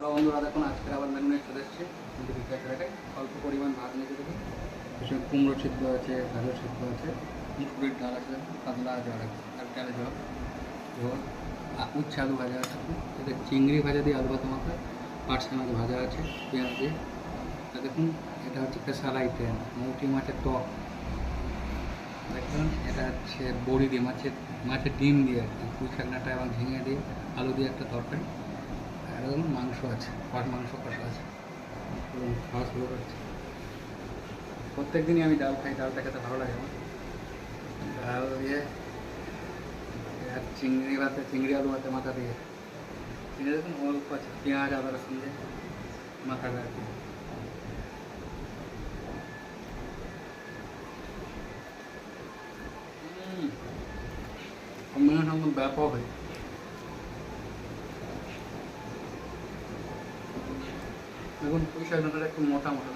বন্ধুরা দেখুন আজকের আবার মেনু নিয়ে চলে এসেছি। অল্প পরিমাণ ভাত নিয়ে দেবো, কুমড়ো সিদ্ধ আছে, গাজর সিদ্ধ আছে, মুসুরির ডাল আছে, পাতলা আছে, আর ডালে জল ঝোল, উচ্ছে আলু ভাজা আছে, এতে চিংড়ি ভাজা দিয়ে আলু ভাত মাথা, পার্সে মাছ ভাজা আছে পেঁয়াজ দিয়ে। দেখুন এটা হচ্ছে স্পেশাল আইটেম মৌটি মাছের টক। দেখুন এটা হচ্ছে বড়ি দিয়ে মাছের ডিম দিয়ে আর কি, পুঁই শাকনাটা এবং ঝিঙে দিয়ে আলু দিয়ে একটা তরকারি। আর দেখুন মাংস আছে, মাংস কষা আছে। খাওয়া শুরু করছি। প্রত্যেক দিনই আমি ডাল খাই, ডালটা খেতে ভালো লাগে আমার। ডাল দিয়ে আর চিংড়ি আলু ভাতে মাথা দিয়ে, চিংড়ি দেখুন অল্প আছে, পেঁয়াজ আদা রসুন দিয়ে মাথাটা আর কি। কম্বিনেশন ব্যাপক হয়। দেখুন পুঁই শাক ডাঁটাটা একটু মোটা মোটা,